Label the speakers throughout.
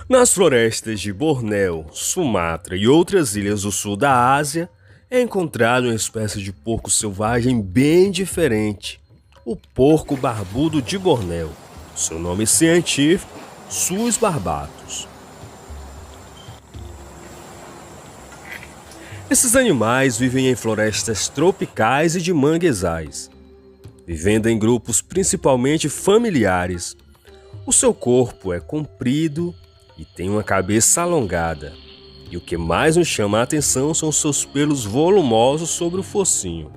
Speaker 1: Nas florestas de Bornéu, Sumatra e outras ilhas do sul da Ásia, é encontrado uma espécie de porco selvagem bem diferente, o porco barbudo de Bornéu. Seu nome científico, Sus barbatus. Esses animais vivem em florestas tropicais e de manguezais, vivendo em grupos principalmente familiares. O seu corpo é comprido e tem uma cabeça alongada, e o que mais nos chama a atenção são seus pelos volumosos sobre o focinho.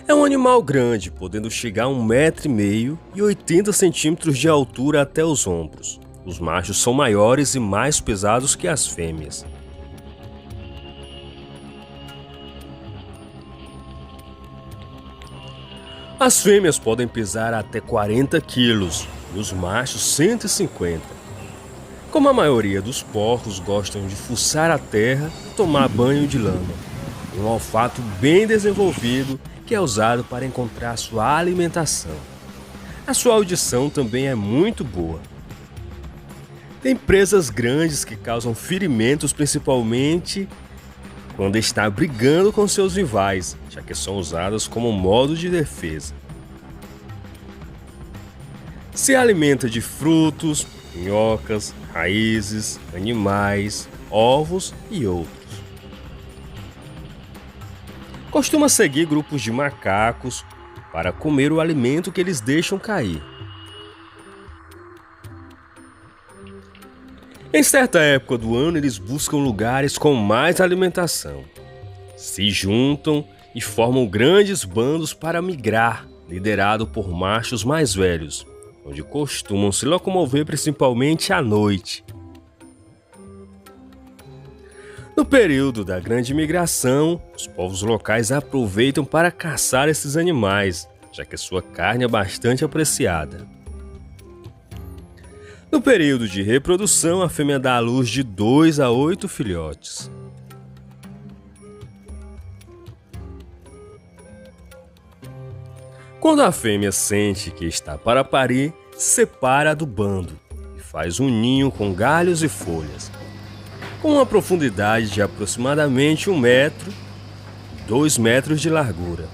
Speaker 1: É um animal grande, podendo chegar a 1,5 m e 80 centímetros de altura até os ombros. Os machos são maiores e mais pesados que as fêmeas. As fêmeas podem pesar até 40 quilos e os machos 150. Como a maioria dos porcos gostam de fuçar a terra e tomar banho de lama, um olfato bem desenvolvido que é usado para encontrar sua alimentação. A sua audição também é muito boa. Tem presas grandes que causam ferimentos principalmente quando está brigando com seus rivais, já que são usadas como modo de defesa. Se alimenta de frutos, minhocas, raízes, animais, ovos e outros. Costuma seguir grupos de macacos para comer o alimento que eles deixam cair. Em certa época do ano, eles buscam lugares com mais alimentação. Se juntam e formam grandes bandos para migrar, liderado por machos mais velhos, onde costumam se locomover principalmente à noite. No período da grande migração, os povos locais aproveitam para caçar esses animais, já que sua carne é bastante apreciada. No período de reprodução, a fêmea dá à luz de 2 a 8 filhotes. Quando a fêmea sente que está para parir, se separa do bando e faz um ninho com galhos e folhas. Com uma profundidade de aproximadamente 1 metro e 2 metros de largura.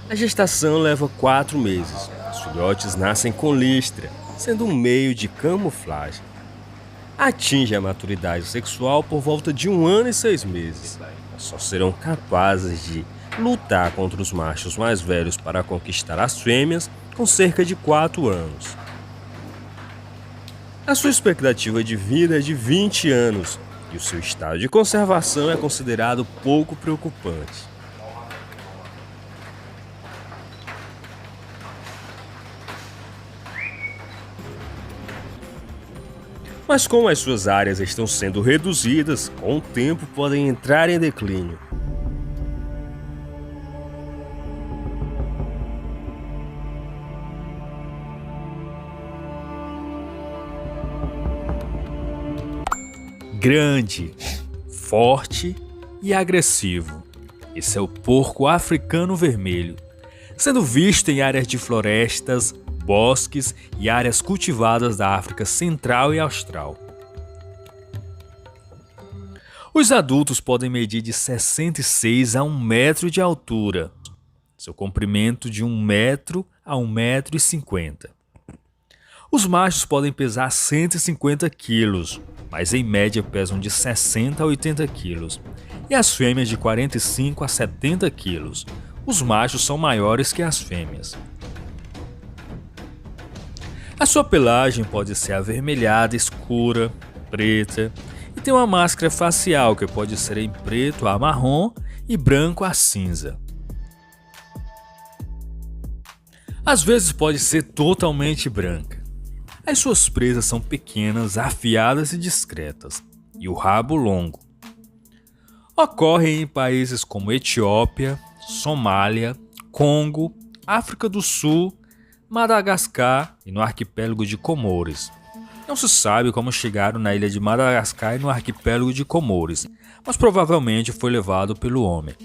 Speaker 1: A gestação leva 4 meses. Os filhotes nascem com listra, sendo um meio de camuflagem. Atinge a maturidade sexual por volta de 1 ano e 6 meses. Só serão capazes de lutar contra os machos mais velhos para conquistar as fêmeas com cerca de 4 anos. A sua expectativa de vida é de 20 anos e o seu estado de conservação é considerado pouco preocupante. Mas como as suas áreas estão sendo reduzidas, com o tempo podem entrar em declínio.
Speaker 2: Grande, forte e agressivo. Esse é o porco africano vermelho, sendo visto em áreas de florestas, bosques e áreas cultivadas da África Central e Austral. Os adultos podem medir de 66 a 1 metro de altura, seu comprimento de 1 metro a 1,50 m. Os machos podem pesar 150 quilos, mas em média pesam de 60 a 80 quilos, e as fêmeas de 45 a 70 quilos. Os machos são maiores que as fêmeas. A sua pelagem pode ser avermelhada, escura, preta, e tem uma máscara facial que pode ser em preto a marrom e branco a cinza. Às vezes pode ser totalmente branca. As suas presas são pequenas, afiadas e discretas, e o rabo longo. Ocorrem em países como Etiópia, Somália, Congo, África do Sul, Madagascar e no arquipélago de Comores. Não se sabe como chegaram na ilha de Madagascar e no arquipélago de Comores, mas provavelmente foi levado pelo homem.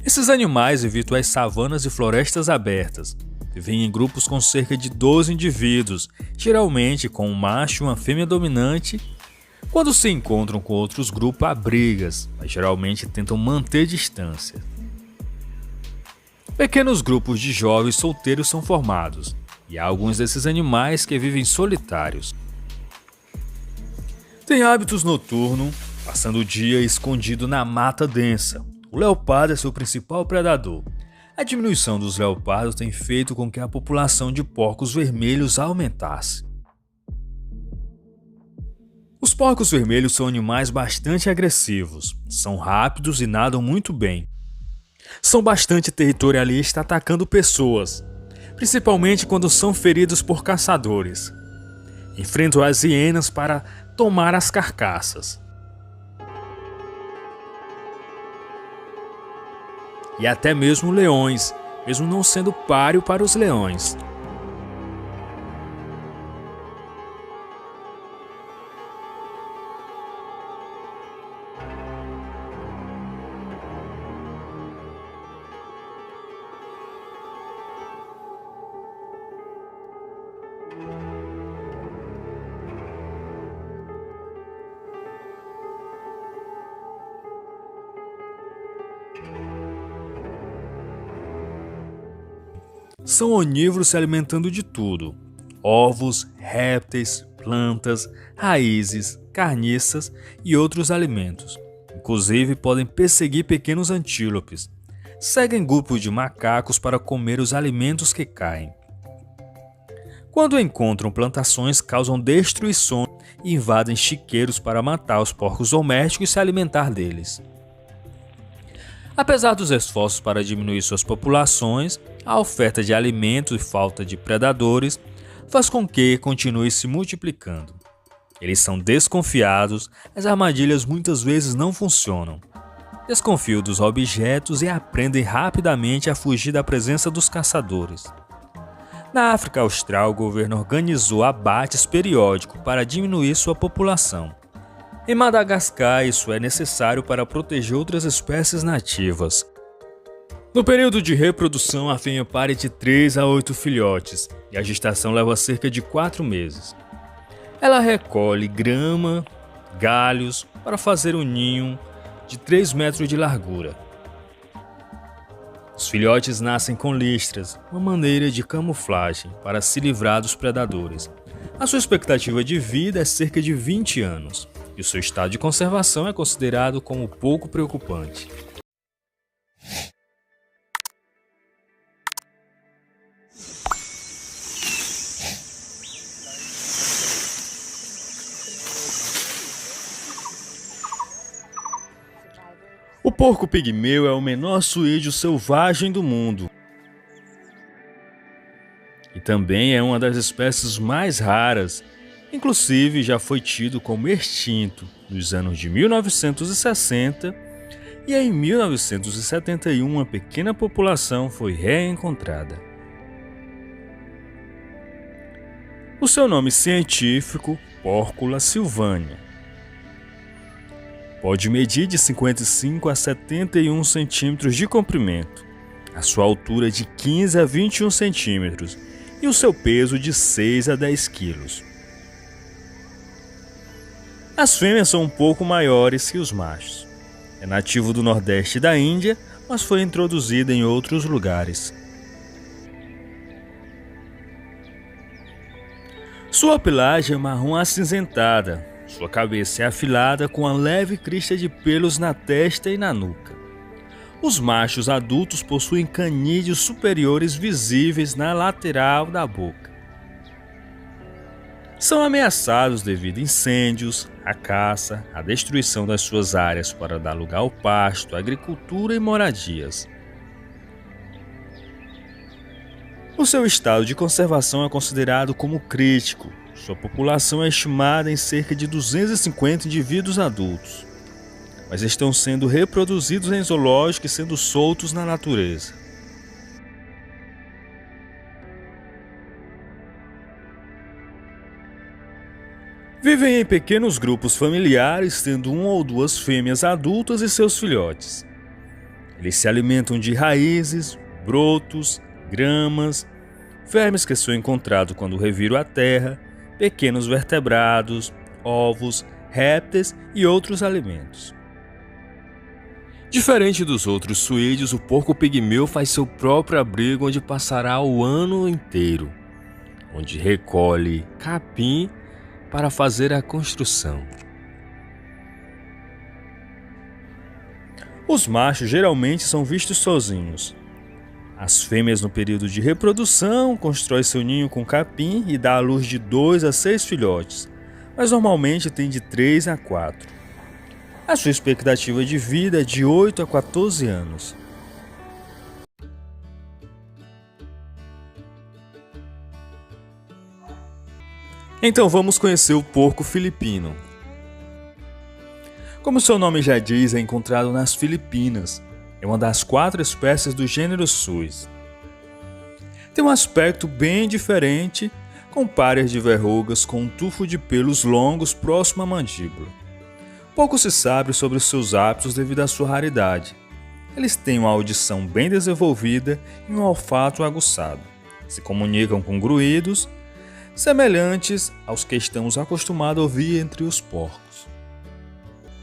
Speaker 2: Esses animais evitam as savanas e florestas abertas, vivem em grupos com cerca de 12 indivíduos, geralmente com um macho e uma fêmea dominante. Quando se encontram com outros grupos, há brigas, mas geralmente tentam manter distância. Pequenos grupos de jovens solteiros são formados, e há alguns desses animais que vivem solitários. Tem hábitos noturnos, passando o dia escondido na mata densa. O leopardo é seu principal predador. A diminuição dos leopardos tem feito com que a população de porcos vermelhos aumentasse. Os porcos vermelhos são animais bastante agressivos, são rápidos e nadam muito bem. São bastante territorialistas, atacando pessoas, principalmente quando são feridos por caçadores. Enfrentam as hienas para tomar as carcaças. E até mesmo leões, mesmo não sendo páreo para os leões. São onívoros, se alimentando de tudo: ovos, répteis, plantas, raízes, carniças e outros alimentos. Inclusive podem perseguir pequenos antílopes. Seguem grupos de macacos para comer os alimentos que caem. Quando encontram plantações, causam destruição e invadem chiqueiros para matar os porcos domésticos e se alimentar deles. Apesar dos esforços para diminuir suas populações, a oferta de alimentos e falta de predadores faz com que continue se multiplicando. Eles são desconfiados, as armadilhas muitas vezes não funcionam. Desconfiam dos objetos e aprendem rapidamente a fugir da presença dos caçadores. Na África Austral, o governo organizou abates periódicos para diminuir sua população. Em Madagascar, isso é necessário para proteger outras espécies nativas. No período de reprodução, a fêmea pare de 3 a 8 filhotes e a gestação leva cerca de 4 meses. Ela recolhe grama, galhos para fazer um ninho de 3 metros de largura. Os filhotes nascem com listras, uma maneira de camuflagem para se livrar dos predadores. A sua expectativa de vida é cerca de 20 anos. E o seu estado de conservação é considerado como pouco preocupante. O porco pigmeu é o menor suídeo selvagem do mundo. E também é uma das espécies mais raras. Inclusive, já foi tido como extinto nos anos de 1960 e em 1971 uma pequena população foi reencontrada. O seu nome científico, Porcula sylvania. Pode medir de 55 a 71 centímetros de comprimento, a sua altura de 15 a 21 centímetros e o seu peso de 6 a 10 quilos. As fêmeas são um pouco maiores que os machos. É nativo do nordeste da Índia, mas foi introduzida em outros lugares. Sua pelagem é marrom acinzentada. Sua cabeça é afilada com uma leve crista de pelos na testa e na nuca. Os machos adultos possuem canídeos superiores visíveis na lateral da boca. São ameaçados devido a incêndios, a caça, a destruição das suas áreas para dar lugar ao pasto, agricultura e moradias. O seu estado de conservação é considerado como crítico. Sua população é estimada em cerca de 250 indivíduos adultos, mas estão sendo reproduzidos em zoológicos e sendo soltos na natureza. Vivem em pequenos grupos familiares, tendo 1 ou 2 fêmeas adultas e seus filhotes. Eles se alimentam de raízes, brotos, gramas vermes que são encontrados quando reviram a terra, pequenos vertebrados, ovos, répteis e outros alimentos. Diferente dos outros suídeos, o porco pigmeu faz seu próprio abrigo onde passará o ano inteiro, onde recolhe capim para fazer a construção. Os machos geralmente são vistos sozinhos. As fêmeas, no período de reprodução, constroem seu ninho com capim e dá à luz de 2 a 6 filhotes, mas normalmente tem de 3 a 4. A sua expectativa de vida é de 8 a 14 anos. Então vamos conhecer o porco filipino. Como seu nome já diz, é encontrado nas Filipinas. É uma das 4 espécies do gênero Suis. Tem um aspecto bem diferente, com páreas de verrugas com um tufo de pelos longos próximo à mandíbula. Pouco se sabe sobre os seus hábitos devido à sua raridade. Eles têm uma audição bem desenvolvida e um olfato aguçado. Se comunicam com gruídos, semelhantes aos que estamos acostumados a ouvir entre os porcos.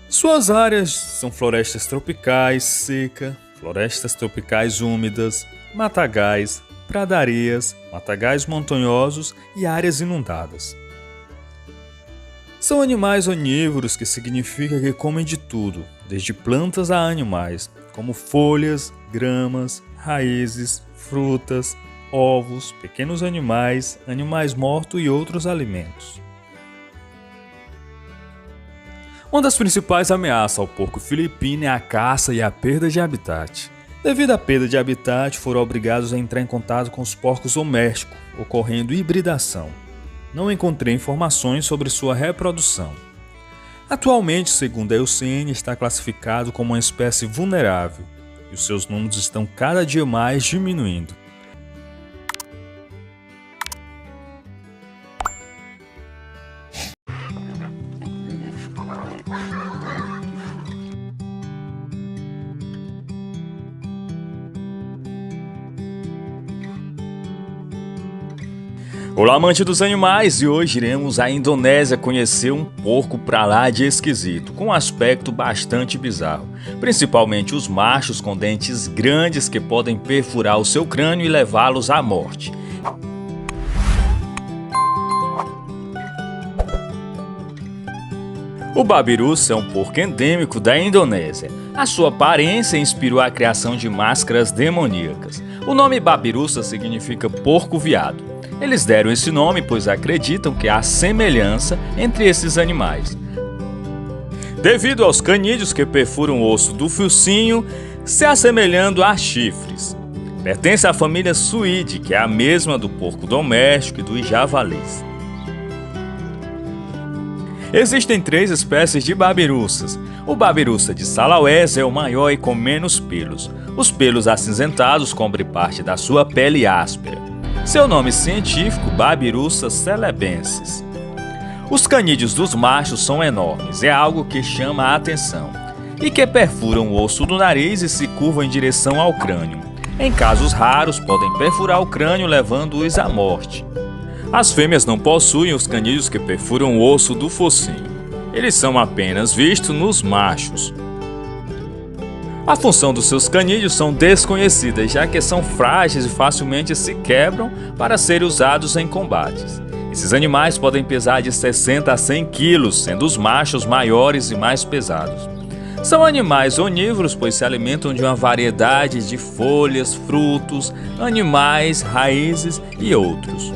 Speaker 2: Suas áreas são florestas tropicais seca, florestas tropicais úmidas, matagais, pradarias, matagais montanhosos e áreas inundadas. São animais onívoros, que significa que comem de tudo, desde plantas a animais, como folhas, gramas, raízes, frutas, ovos, pequenos animais, animais mortos e outros alimentos. Uma das principais ameaças ao porco filipino é a caça e a perda de habitat. Devido à perda de habitat, foram obrigados a entrar em contato com os porcos domésticos, ocorrendo hibridação. Não encontrei informações sobre sua reprodução. Atualmente, segundo a IUCN, está classificado como uma espécie vulnerável e os seus números estão cada dia mais diminuindo. Olá, amante dos animais, e hoje iremos à Indonésia conhecer um porco pra lá de esquisito, com um aspecto bastante bizarro, principalmente os machos com dentes grandes que podem perfurar o seu crânio e levá-los à morte. O babirusa é um porco endêmico da Indonésia. A sua aparência inspirou a criação de máscaras demoníacas. O nome babirusa significa porco-viado. Eles deram esse nome pois acreditam que há semelhança entre esses animais. Devido aos canídeos que perfuram o osso do focinho, se assemelhando a chifres. Pertence à família Suíde, que é a mesma do porco doméstico e dos javalis. Existem 3 espécies de babirusas. O babirusa de Salaués é o maior e com menos pelos. Os pelos acinzentados cobrem parte da sua pele áspera. Seu nome científico, Babirusa celebensis. Os canídeos dos machos são enormes, é algo que chama a atenção, e que perfuram o osso do nariz e se curvam em direção ao crânio. Em casos raros, podem perfurar o crânio, levando-os à morte. As fêmeas não possuem os canídeos que perfuram o osso do focinho. Eles são apenas vistos nos machos. A função dos seus canídeos são desconhecidas, já que são frágeis e facilmente se quebram para serem usados em combates. Esses animais podem pesar de 60 a 100 quilos, sendo os machos maiores e mais pesados. São animais onívoros, pois se alimentam de uma variedade de folhas, frutos, animais, raízes e outros.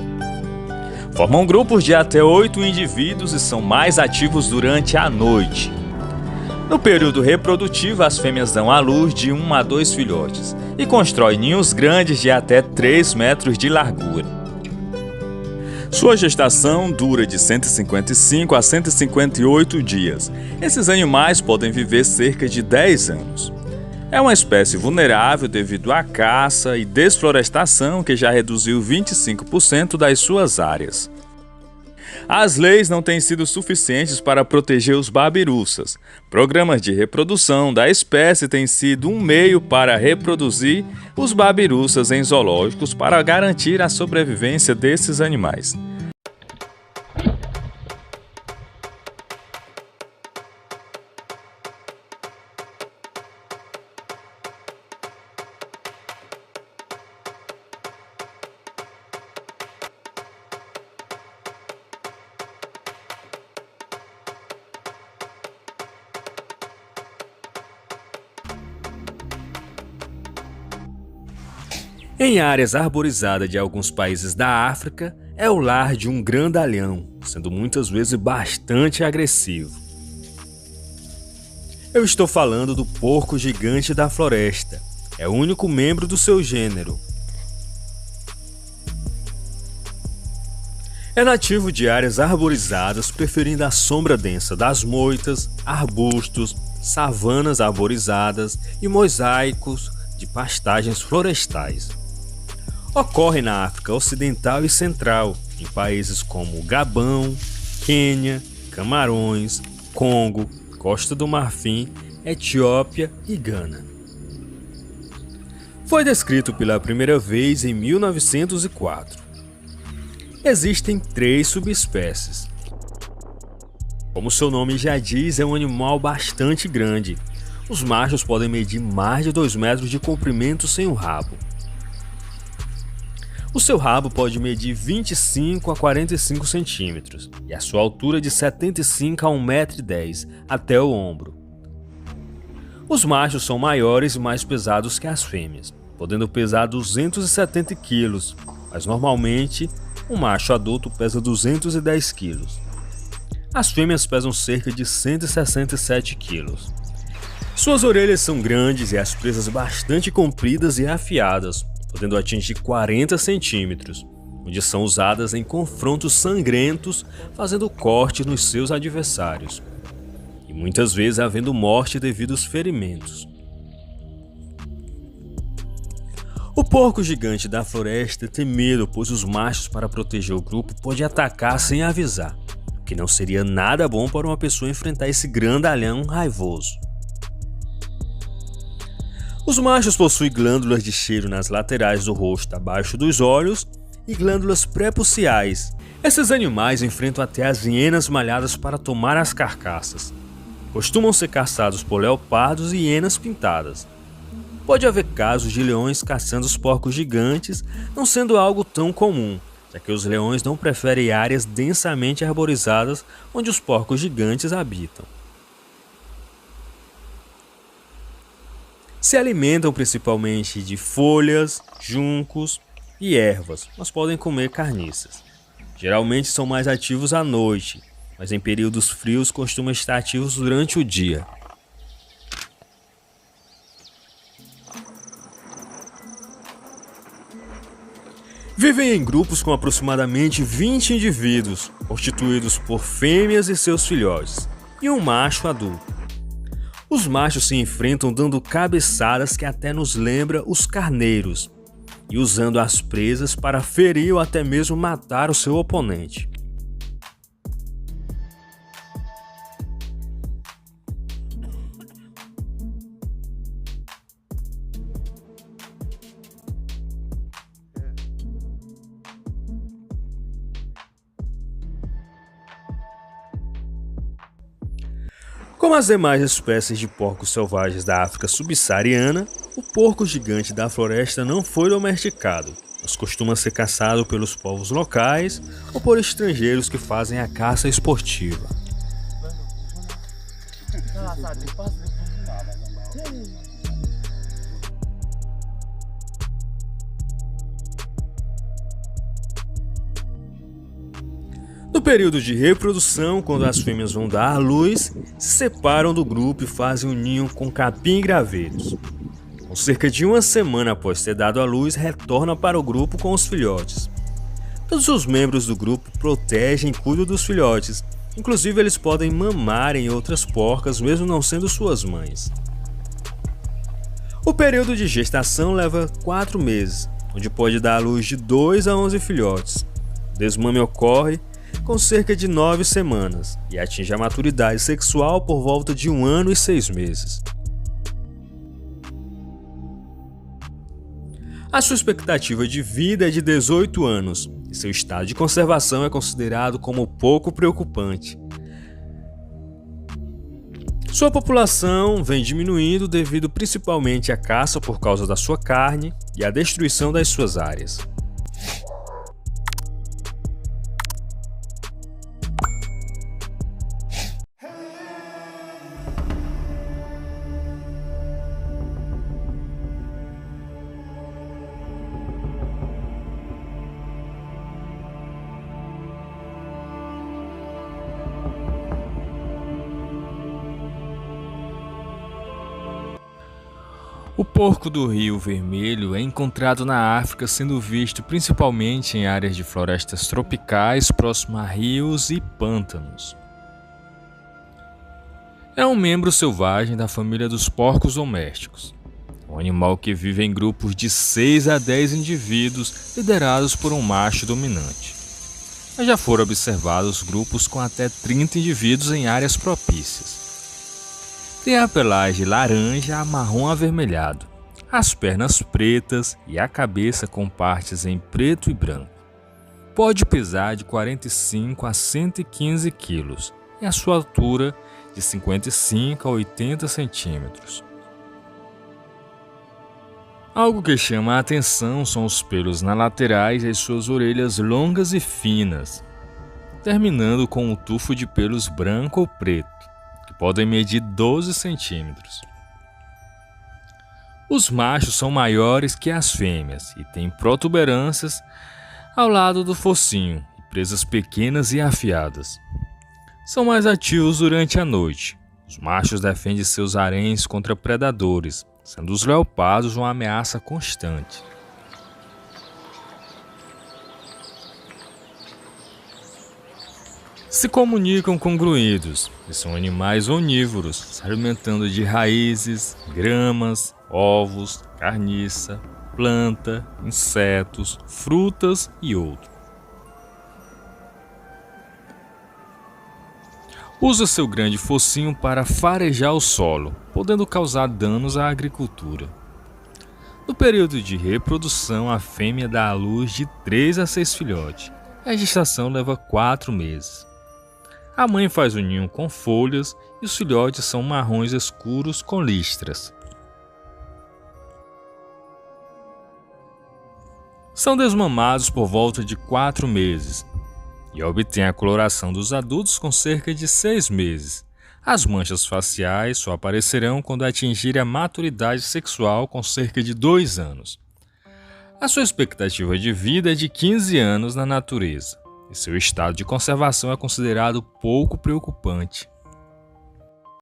Speaker 2: Formam grupos de até 8 indivíduos e são mais ativos durante a noite. No período reprodutivo, as fêmeas dão à luz de 1 a 2 filhotes e constroem ninhos grandes de até 3 metros de largura. Sua gestação dura de 155 a 158 dias. Esses animais podem viver cerca de 10 anos. É uma espécie vulnerável devido à caça e desflorestação que já reduziu 25% das suas áreas.
Speaker 3: As leis não têm sido suficientes para proteger os babiruças. Programas de reprodução da espécie têm sido um meio para reproduzir os babiruças em zoológicos para garantir a sobrevivência desses animais.
Speaker 1: Em áreas arborizadas de alguns países da África, é o lar de um grandalhão, sendo muitas vezes bastante agressivo. Eu estou falando do porco gigante da floresta. É o único membro do seu gênero. É nativo de áreas arborizadas, preferindo a sombra densa das moitas, arbustos, savanas arborizadas e mosaicos de pastagens florestais. Ocorre na África Ocidental e Central, em países como Gabão, Quênia, Camarões, Congo, Costa do Marfim, Etiópia e Gana. Foi descrito pela primeira vez em 1904. Existem 3 subespécies. Como seu nome já diz, é um animal bastante grande. Os machos podem medir mais de 2 metros de comprimento sem o rabo. O seu rabo pode medir 25 a 45 centímetros e a sua altura de 75 a 1,10 m até o ombro. Os machos são maiores e mais pesados que as fêmeas, podendo pesar 270 kg, mas normalmente um macho adulto pesa 210 kg. As fêmeas pesam cerca de 167 kg. Suas orelhas são grandes e as presas bastante compridas e afiadas, podendo atingir 40 centímetros, onde são usadas em confrontos sangrentos, fazendo corte nos seus adversários, e muitas vezes havendo morte devido aos ferimentos. O porco gigante da floresta tem medo, pois os machos, para proteger o grupo, podem atacar sem avisar, o que não seria nada bom para uma pessoa enfrentar esse grandalhão raivoso. Os machos possuem glândulas de cheiro nas laterais do rosto, abaixo dos olhos, e glândulas pré-puciais. Esses animais enfrentam até as hienas malhadas para tomar as carcaças. Costumam ser caçados por leopardos e hienas pintadas. Pode haver casos de leões caçando os porcos gigantes, não sendo algo tão comum, já que os leões não preferem áreas densamente arborizadas onde os porcos gigantes habitam. Se alimentam principalmente de folhas, juncos e ervas, mas podem comer carniças. Geralmente são mais ativos à noite, mas em períodos frios costumam estar ativos durante o dia. Vivem em grupos com aproximadamente 20 indivíduos, constituídos por fêmeas e seus filhotes, e um macho adulto. Os machos se enfrentam dando cabeçadas que até nos lembra os carneiros, e usando as presas para ferir ou até mesmo matar o seu oponente. Como as demais espécies de porcos selvagens da África subsaariana, o porco gigante da floresta não foi domesticado, mas costuma ser caçado pelos povos locais ou por estrangeiros que fazem a caça esportiva. No período de reprodução, quando as fêmeas vão dar à luz, se separam do grupo e fazem um ninho com capim e gravetos. Com cerca de 1 semana após ter dado à luz, retorna para o grupo com os filhotes. Todos os membros do grupo protegem e cuidam dos filhotes, inclusive eles podem mamar em outras porcas mesmo não sendo suas mães. O período de gestação leva 4 meses, onde pode dar à luz de 2 a 11 filhotes. O desmame ocorre com cerca de 9 semanas e atinge a maturidade sexual por volta de 1 ano e 6 meses. A sua expectativa de vida é de 18 anos e seu estado de conservação é considerado como pouco preocupante. Sua população vem diminuindo devido principalmente à caça por causa da sua carne e à destruição das suas áreas.
Speaker 2: O porco do Rio Vermelho é encontrado na África, sendo visto principalmente em áreas de florestas tropicais próximo a rios e pântanos. É um membro selvagem da família dos porcos domésticos, um animal que vive em grupos de 6 a 10 indivíduos liderados por um macho dominante. Mas já foram observados grupos com até 30 indivíduos em áreas propícias. Tem a pelagem laranja a marrom avermelhado, as pernas pretas e a cabeça com partes em preto e branco. Pode pesar de 45 a 115 quilos e a sua altura de 55 a 80 centímetros. Algo que chama a atenção são os pelos na laterais e as suas orelhas longas e finas, terminando com um tufo de pelos branco ou preto, que podem medir 12 centímetros. Os machos são maiores que as fêmeas e têm protuberâncias ao lado do focinho e presas pequenas e afiadas. São mais ativos durante a noite. Os machos defendem seus haréns contra predadores, sendo os leopardos uma ameaça constante. Se comunicam com gruídos e são animais onívoros, se alimentando de raízes, gramas, ovos, carniça, planta, insetos, frutas e outros. Usa seu grande focinho para farejar o solo, podendo causar danos à agricultura. No período de reprodução, a fêmea dá à luz de 3 a 6 filhotes. A gestação leva 4 meses. A mãe faz o ninho com folhas e os filhotes são marrons escuros com listras. São desmamados por volta de 4 meses e obtêm a coloração dos adultos com cerca de 6 meses. As manchas faciais só aparecerão quando atingirem a maturidade sexual com cerca de 2 anos. A sua expectativa de vida é de 15 anos na natureza. E seu estado de conservação é considerado pouco preocupante.